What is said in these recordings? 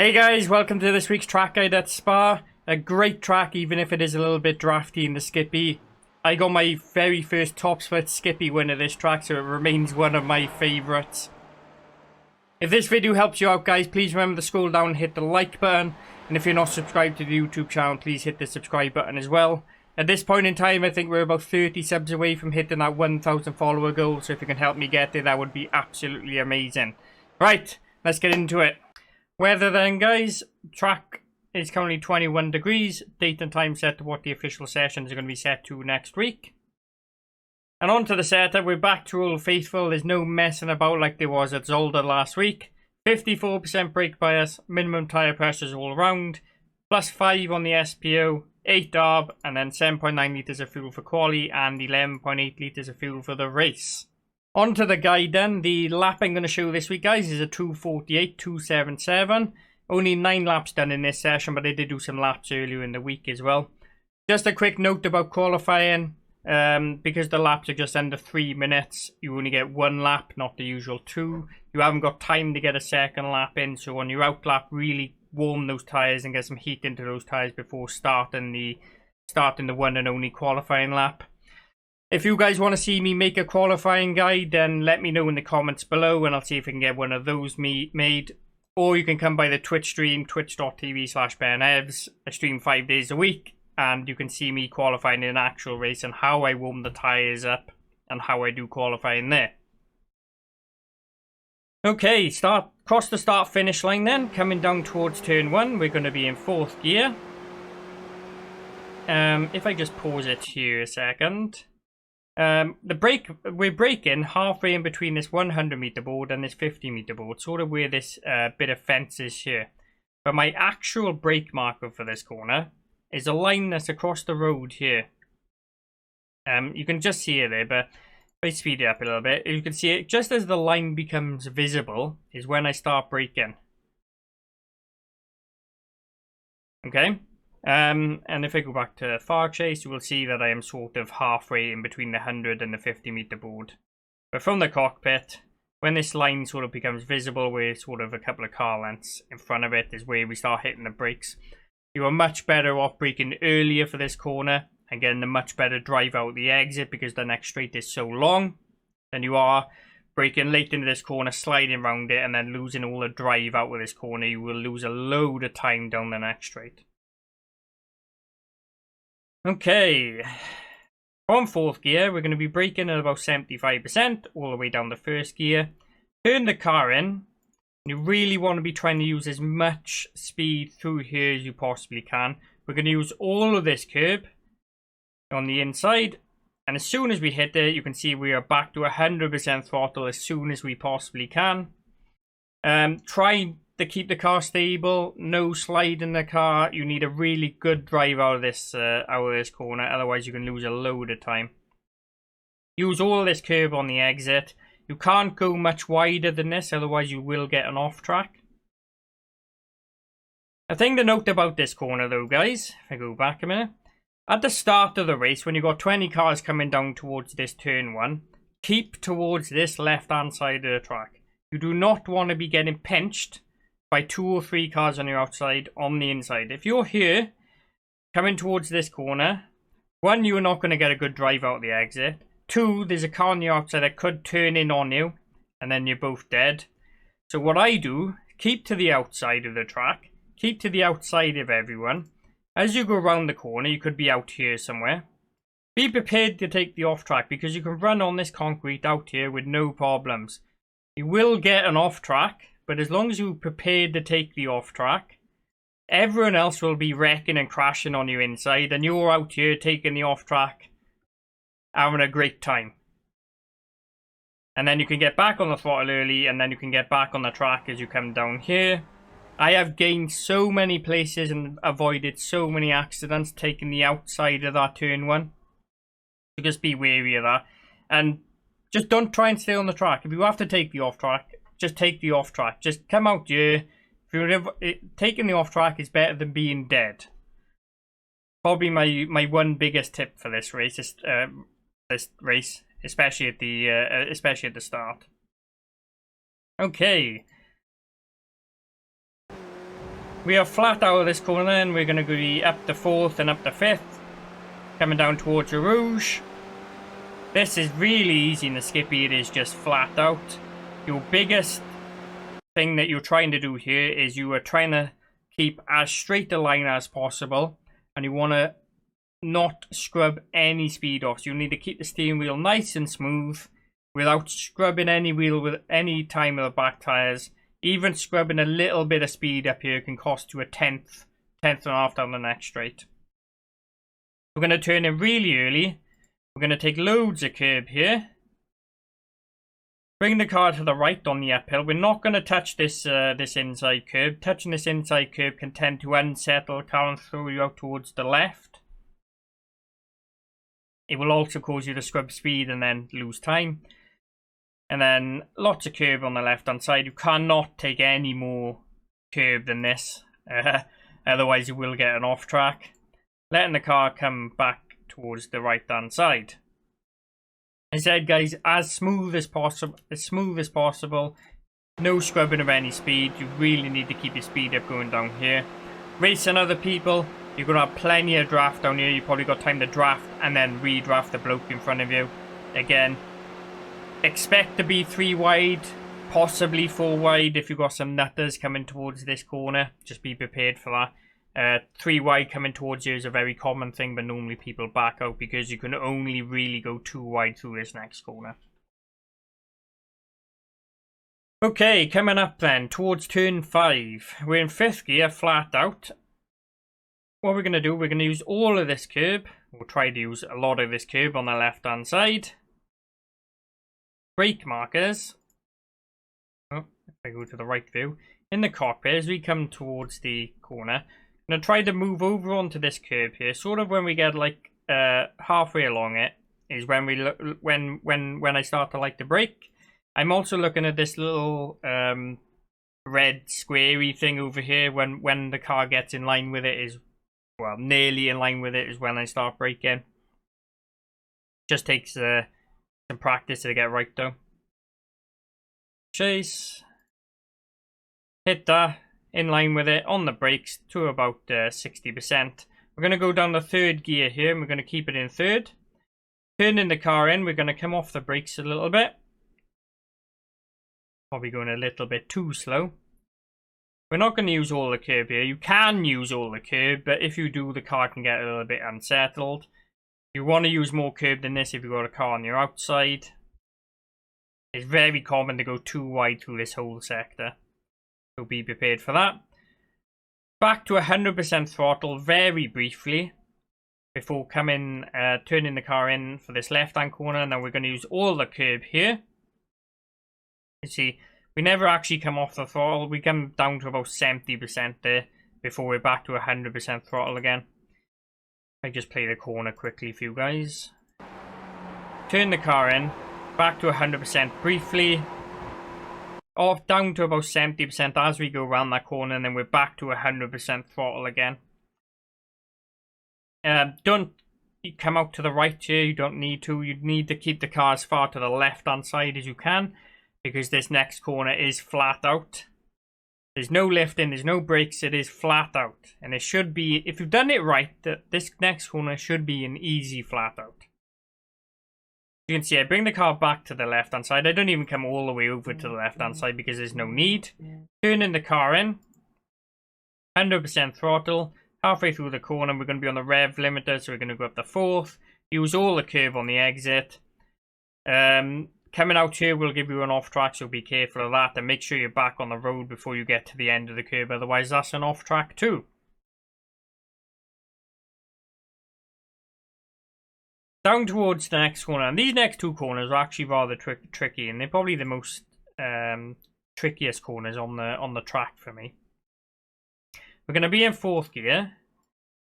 Hey guys, welcome to this week's track guide at Spa. A great track even if it is a little bit drafty in the skippy. I got my very first top split skippy win of this track, so it remains one of my favourites. If this video helps you out guys, please remember to scroll down and hit the like button. And if you're not subscribed to the YouTube channel, please hit the subscribe button as well. At this point in time, I think we're about 30 subs away from hitting that 1,000 follower goal. So if you can help me get there, that would be absolutely amazing. Right, let's get into it. Weather then guys, track is currently 21 degrees, date and time set to what the official sessions are going to be set to next week. And on to the setup, we're back to Old Faithful, there's no messing about like there was at Zolder last week. 54% brake bias, minimum tyre pressures all around, plus 5 on the SPO, 8 ARB, and then 7.9 litres of fuel for Qually and 11.8 litres of fuel for the race. On to the guide then. The lap I'm going to show this week guys is a 2:48.277. Only 9 laps done in this session, but I did do some laps earlier in the week as well. Just a quick note about qualifying. Because the laps are just under 3 minutes, you only get 1 lap, not the usual 2. You haven't got time to get a second lap in, so on your out lap, really warm those tyres and get some heat into those tyres before starting the one and only qualifying lap. If you guys want to see me make a qualifying guide, then let me know in the comments below and I'll see if I can get one of those made. Or you can come by the Twitch stream, twitch.tv/BenEvs. I stream 5 days a week and you can see me qualifying in an actual race and how I warm the tyres up and how I do qualifying there. Okay, cross the start finish line then. Coming down towards turn 1, we're going to be in 4th gear. If I just pause it here a second. We're braking halfway in between this 100 meter board and this 50 meter board, sort of where this bit of fence is here. But my actual brake marker for this corner is a line that's across the road here. You can just see it there, but if I speed it up a little bit, you can see it just as the line becomes visible is when I start braking. Okay. And if I go back to far chase, you will see that I am sort of halfway in between the 100 and the 50 meter board. But from the cockpit, when this line sort of becomes visible, we're sort of a couple of car lengths in front of it is where we start hitting the brakes. You are much better off braking earlier for this corner and getting a much better drive out the exit because the next straight is so long than you are braking late into this corner, sliding around it and then losing all the drive out with this corner. You will lose a load of time down the next straight. Okay, from 4th gear, we're going to be braking at about 75% all the way down to 1st gear. Turn the car in. You really want to be trying to use as much speed through here as you possibly can. We're going to use all of this curb on the inside. And as soon as we hit it, you can see we are back to 100% throttle as soon as we possibly can. Try to keep the car stable, no slide in the car. You need a really good drive out of this corner, otherwise you can lose a load of time. Use all of this curb on the exit. You can't go much wider than this, otherwise you will get an off track. A thing to note about this corner though guys, if I go back a minute, at the start of the race when you've got 20 cars coming down towards this turn 1, keep towards this left hand side of the track. You do not want to be getting pinched by 2 or 3 cars on your outside on the inside. If you're here, coming towards this corner, 1, you're not going to get a good drive out of the exit. 2, there's a car on the outside that could turn in on you, and then you're both dead. So what I do, keep to the outside of the track, keep to the outside of everyone. As you go around the corner, you could be out here somewhere. Be prepared to take the off track, because you can run on this concrete out here with no problems. You will get an off track, but as long as you're prepared to take the off track, everyone else will be wrecking and crashing on your inside, and you're out here taking the off track, having a great time. And then you can get back on the throttle early, and then you can get back on the track as you come down here. I have gained so many places and avoided so many accidents taking the outside of that turn 1. So just be wary of that. And just don't try and stay on the track. If you have to take the off track, just take the off track. Just come out here. Taking the off track is better than being dead. Probably my one biggest tip for this race, especially at the start. Okay. We are flat out of this corner and we're going to be up the 4th and up the 5th. Coming down towards Eau Rouge. This is really easy in the skippy, it is just flat out. Your biggest thing that you're trying to do here is you are trying to keep as straight a line as possible. And you want to not scrub any speed off. So you need to keep the steering wheel nice and smooth without scrubbing any wheel with any time of the back tyres. Even scrubbing a little bit of speed up here can cost you a tenth and a half down the next straight. We're going to turn in really early. We're going to take loads of curb here. Bring the car to the right on the uphill. We're not going to touch this this inside curb. Touching this inside curb can tend to unsettle the car and throw you out towards the left. It will also cause you to scrub speed and then lose time. And then lots of curb on the left hand side. You cannot take any more curb than this. Otherwise you will get an off track. Letting the car come back towards the right hand side. I said, guys, as smooth as possible. No scrubbing of any speed. You really need to keep your speed up going down here. Racing other people, you're going to have plenty of draft down here. You probably got time to draft and then redraft the bloke in front of you. Again, expect to be 3 wide, possibly 4 wide if you've got some nutters coming towards this corner. Just be prepared for that. 3 wide coming towards you is a very common thing, but normally people back out because you can only really go 2 wide through this next corner. Okay, coming up then towards turn 5. We're in 5th gear, flat out. What we're going to do, we're going to use all of this curb. We'll try to use a lot of this curb on the left hand side. Brake markers. Oh, if I go to the right view. In the cockpit, as we come towards the corner, I'm going to try to move over onto this curb here. Sort of when we get like halfway along it is when we look when I start to like to brake. I'm also looking at this little red squarey thing over here. When the car gets in line with it is, well, nearly in line with it is when I start braking. Just takes some practice to get right though. Chase. Hit that. In line with it on the brakes to about 60%. We're going to go down the 3rd gear here and we're going to keep it in 3rd. Turning the car in, we're going to come off the brakes a little bit. Probably going a little bit too slow. We're not going to use all the curb here. You can use all the curb, but if you do, the car can get a little bit unsettled. You want to use more curb than this if you've got a car on your outside. It's very common to go too wide through this whole sector. So be prepared for that. Back to 100% throttle very briefly before turning the car in for this left hand corner. Now we're going to use all the curb here. You see, we never actually come off the throttle. We come down to about 70% there before we're back to 100% throttle again. I just play the corner quickly for you guys. Turn the car in, back to 100% briefly. Off down to about 70% as we go around that corner, and then we're back to 100% throttle again. Don't come out to the right here, you don't need to. You need to keep the car as far to the left hand side as you can, because this next corner is flat out. There's no lifting, there's no brakes, it is flat out. And it should be, if you've done it right, this next corner should be an easy flat out. You can see I bring the car back to the left hand side. I don't even come all the way over to the left hand side because there's no need. Turning the car in. 100% throttle. Halfway through the corner we're going to be on the rev limiter, so we're going to go up the 4th. Use all the curb on the exit. Coming out here will give you an off track, so be careful of that. And make sure you're back on the road before you get to the end of the curb. Otherwise that's an off track too. Down towards the next corner, and these next 2 corners are actually rather tricky, and they're probably the most trickiest corners on the track for me. We're going to be in 4th gear,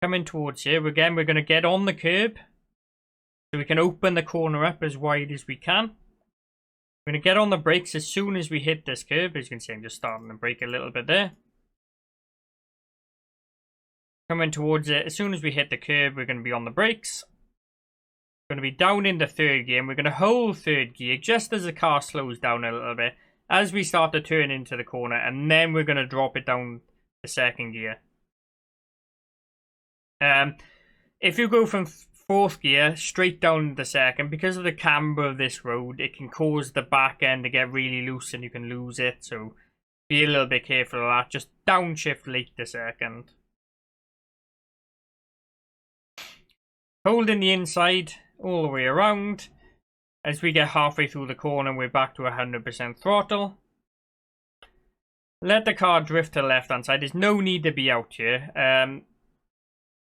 coming towards here. Again, we're going to get on the curb, so we can open the corner up as wide as we can. We're going to get on the brakes as soon as we hit this curb. As you can see, I'm just starting to brake a little bit there. Coming towards it, as soon as we hit the curb, we're going to be on the brakes. Going to be down in the 3rd gear, and we're going to hold 3rd gear just as the car slows down a little bit as we start to turn into the corner, and then we're going to drop it down the second gear. If you go from fourth gear straight down the second, because of the camber of this road, it can cause the back end to get really loose and you can lose it. So be a little bit careful of that. Just downshift late the second. Holding the inside all the way around. As we get halfway through the corner, we're back to 100% throttle. Let the car drift to the left-hand side. There's no need to be out here.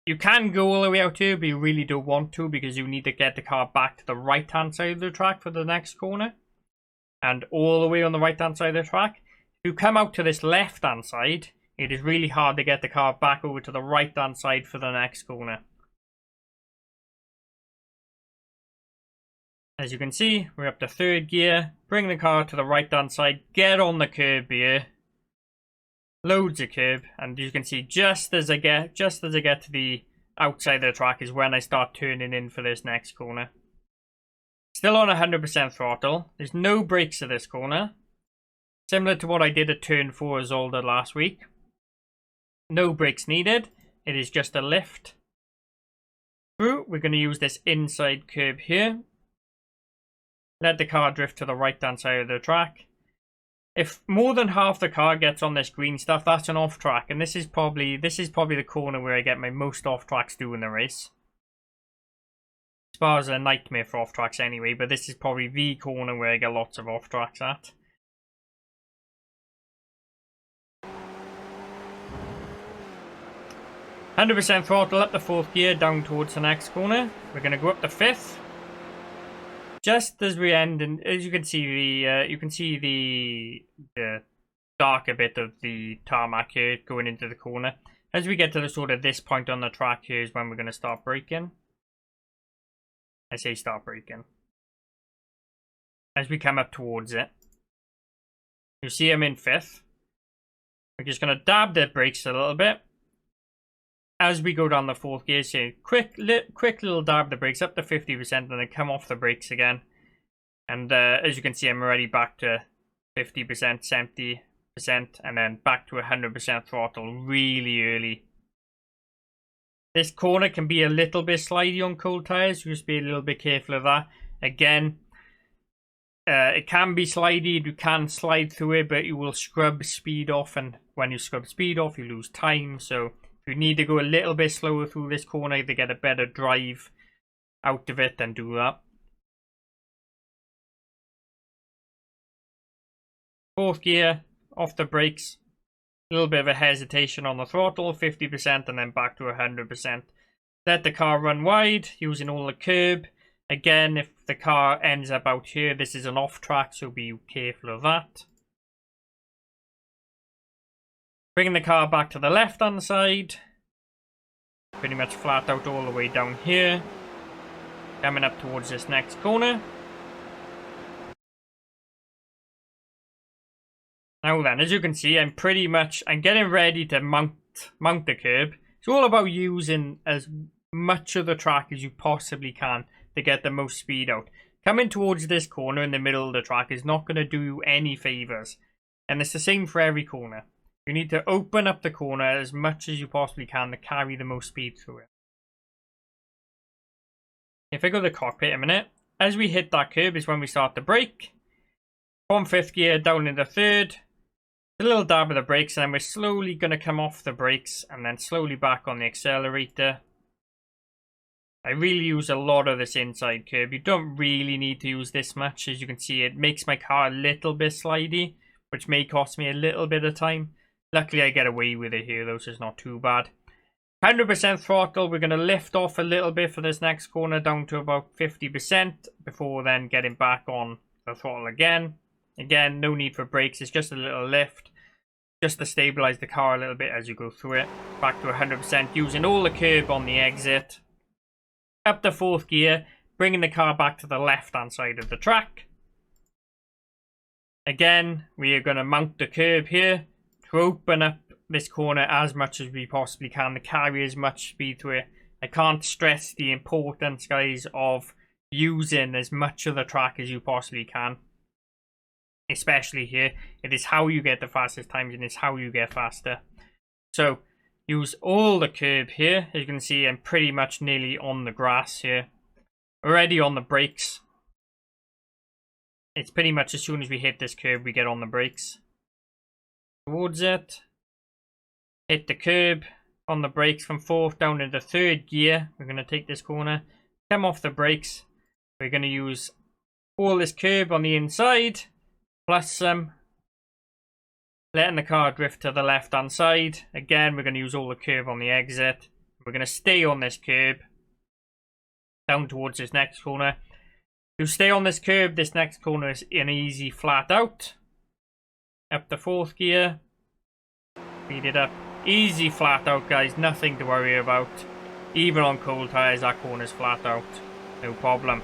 You can go all the way out here, but you really don't want to because you need to get the car back to the right-hand side of the track for the next corner. And all the way on the right-hand side of the track. If you come out to this left-hand side, it is really hard to get the car back over to the right-hand side for the next corner. As you can see, we're up to third gear. Bring the car to the right-hand side. Get on the curb here. Loads of curb, and you can see just as I get to the outside of the track is when I start turning in for this next corner. Still on 100% throttle. There's no brakes at this corner. Similar to what I did at turn 4 as Zolder last week. No brakes needed. It is just a lift through. We're going to use this inside curb here. Let the car drift to the right hand side of the track. If more than half the car gets on this green stuff, that's an off track, and this is probably the corner where I get my most off tracks doing the race. Spa is a nightmare for off tracks anyway, but this is probably the corner where I get lots of off tracks at. "100% throttle up the fourth gear down towards the next corner. We're going to go up the fifth. Just as we end, and as you can see, the darker bit of the tarmac here going into the corner. As we get to the sort of this point on the track here is when we're going to start braking. I say start braking. As we come up towards it, you see I'm in fifth. We're just going to dab the brakes a little bit. As we go down the fourth gear, so quick little dab the brakes up to 50% and then come off the brakes again. And as you can see, I'm already back to 50%, 70%, and then back to 100% throttle really early. This corner can be a little bit slidey on cold tyres, so just be a little bit careful of that. Again, it can be slidey, you can slide through it, but you will scrub speed off, and when you scrub speed off, you lose time, so you need to go a little bit slower through this corner to get a better drive out of it, then do that. Fourth gear, off the brakes. A little bit of a hesitation on the throttle, 50%, and then back to 100%. Let the car run wide, using all the curb. Again, if the car ends up out here, this is an off track, so be careful of that. Bringing the car back to the left hand side. Pretty much flat out all the way down here. Coming up towards this next corner. Now then, as you can see, I'm getting ready to mount the curb. It's all about using as much of the track as you possibly can to get the most speed out. Coming towards this corner in the middle of the track is not going to do you any favours. And it's the same for every corner. You need to open up the corner as much as you possibly can to carry the most speed through it. If I go to the cockpit a minute, as we hit that curb is when we start to brake. From fifth gear down into third. A little dab of the brakes, and then we're slowly going to come off the brakes and then slowly back on the accelerator. I really use a lot of this inside curb. You don't really need to use this much. As you can see, it makes my car a little bit slidey, which may cost me a little bit of time. Luckily, I get away with it here, though, so it's not too bad. 100% throttle. We're going to lift off a little bit for this next corner down to about 50% before then getting back on the throttle again. Again, no need for brakes. It's just a little lift just to stabilize the car a little bit as you go through it. Back to 100% using all the curb on the exit. Up the fourth gear, bringing the car back to the left-hand side of the track. Again, we are going to mount the curb here to open up this corner as much as we possibly can to carry as much speed through it. I can't stress the importance, guys, of using as much of the track as you possibly can. Especially here, it is how you get the fastest times and it's how you get faster. So use all the curb here. As you can see, I'm pretty much nearly on the grass here. Already on the brakes. It's pretty much as soon as we hit this curb, we get on the brakes. Towards it. Hit the curb on the brakes from 4th down into 3rd gear. We're going to take this corner. Come off the brakes. We're going to use all this curb on the inside. Plus some. Letting the car drift to the left hand side. Again, we're going to use all the curb on the exit. We're going to stay on this curb. Down towards this next corner. To stay on this curb, this next corner is an easy flat out. Up the 4th gear. Speed it up. Easy flat out, guys. Nothing to worry about. Even on cold tyres, that corner's flat out. No problem.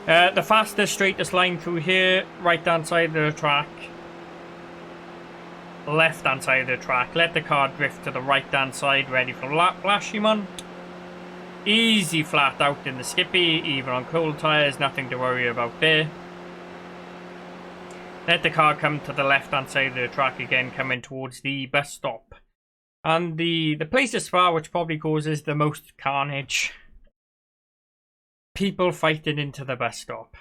The fastest, straightest line through here. Right hand side of the track. Left hand side of the track. Let the car drift to the right hand side. Ready for Blanchimont. Easy flat out in the skippy, even on cold tyres, nothing to worry about there. Let the car come to the left hand side of the track again, coming towards the bus stop. And the place of Spa which probably causes the most carnage. People fighting into the bus stop.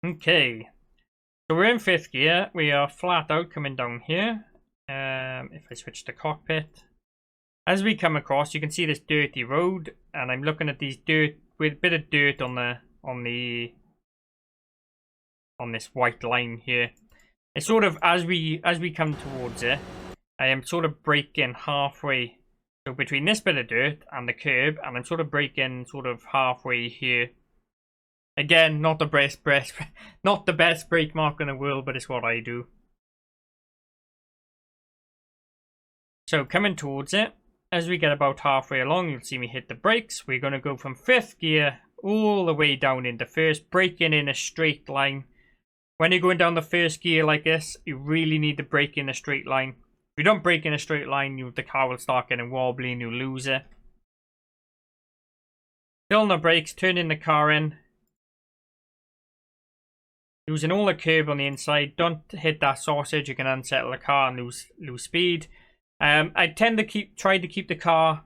Okay. So we're in 5th gear, we are flat out coming down here. If I switch to cockpit. As we come across, you can see this dirty road, and I'm looking at these dirt with a bit of dirt on this white line here. It's sort of as we come towards it, I am sort of braking halfway. So between this bit of dirt and the curb, and I'm sort of braking sort of halfway here. Again, not the best brake mark in the world, but it's what I do. So coming towards it. As we get about halfway along, you'll see me hit the brakes. We're going to go from 5th gear all the way down into 1st, braking in a straight line. When you're going down the 1st gear like this, you really need to brake in a straight line. If you don't brake in a straight line, the car will start getting wobbly and you lose it. Still on the brakes, turning the car in. Using all the curb on the inside. Don't hit that sausage, you can unsettle the car and lose speed. I tend to try to keep the car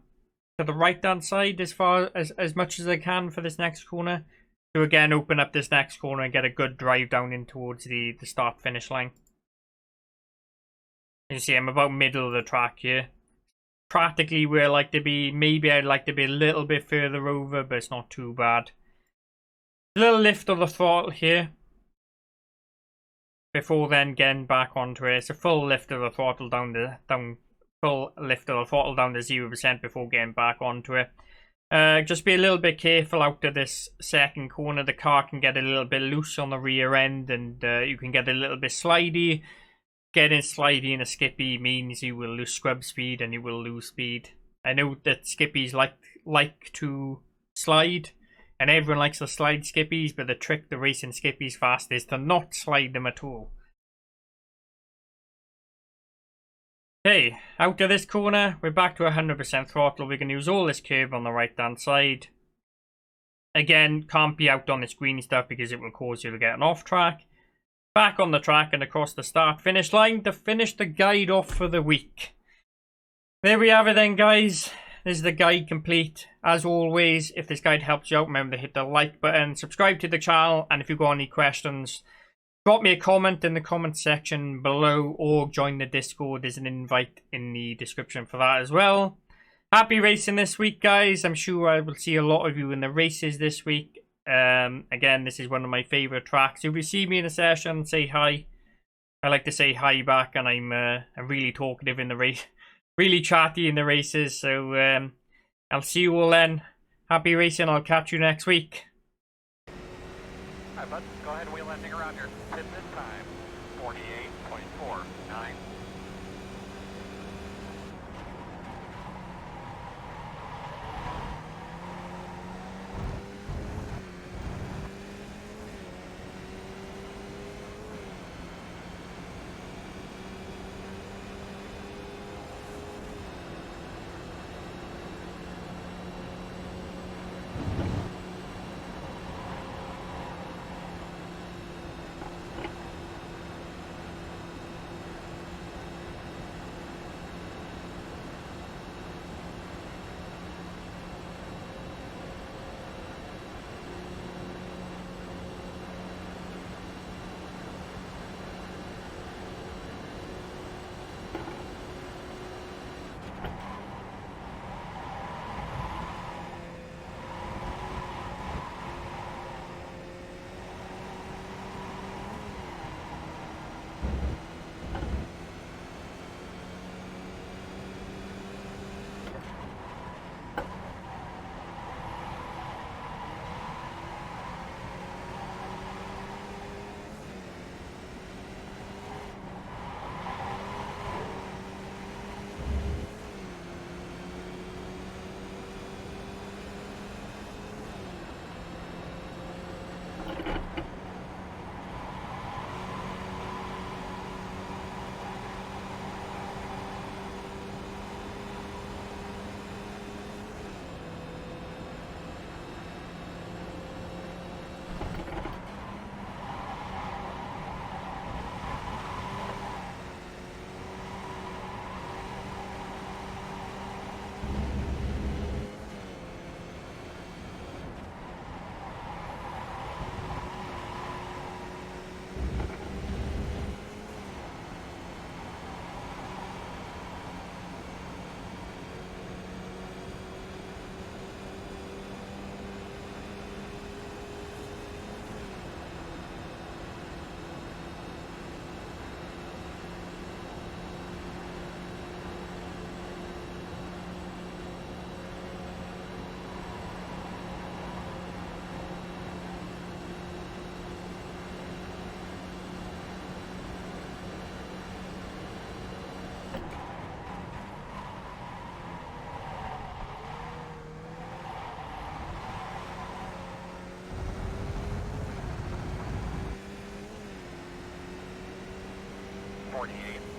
to the right hand side as much as I can for this next corner. To again open up this next corner and get a good drive down in towards the start finish line. You see I'm about middle of the track here. Practically where I like to be. Maybe I'd like to be a little bit further over, but it's not too bad. A little lift of the throttle here. Before then getting back onto it. It's a full lift of the throttle down to 0% before getting back onto it. Just be a little bit careful out of this second corner. The car can get a little bit loose on the rear end, and you can get a little bit slidey. Getting slidey in a skippy means you will lose scrub speed and you will lose speed. I know that skippies like to slide, and everyone likes to slide skippies, but the trick to racing skippies fast is to not slide them at all. Okay, out of this corner, we're back to 100% throttle. We can use all this curb on the right hand side. Again, can't be out on this green stuff because it will cause you to get an off track. Back on the track and across the start finish line to finish the guide off for the week. There we have it then, guys. This is the guide complete. As always, if this guide helps you out, remember to hit the like button, subscribe to the channel, and if you've got any questions, drop me a comment in the comment section below or join the Discord. There's an invite in the description for that as well. Happy racing this week, guys. I'm sure I will see a lot of you in the races this week. Again, this is one of my favourite tracks. If you see me in a session, say hi. I like to say hi back, and I'm really talkative in the race. Really chatty in the races. So I'll see you all then. Happy racing. I'll catch you next week. Alright, bud. Go ahead and wheel that thing around here. Hit this time. 48.49. 48.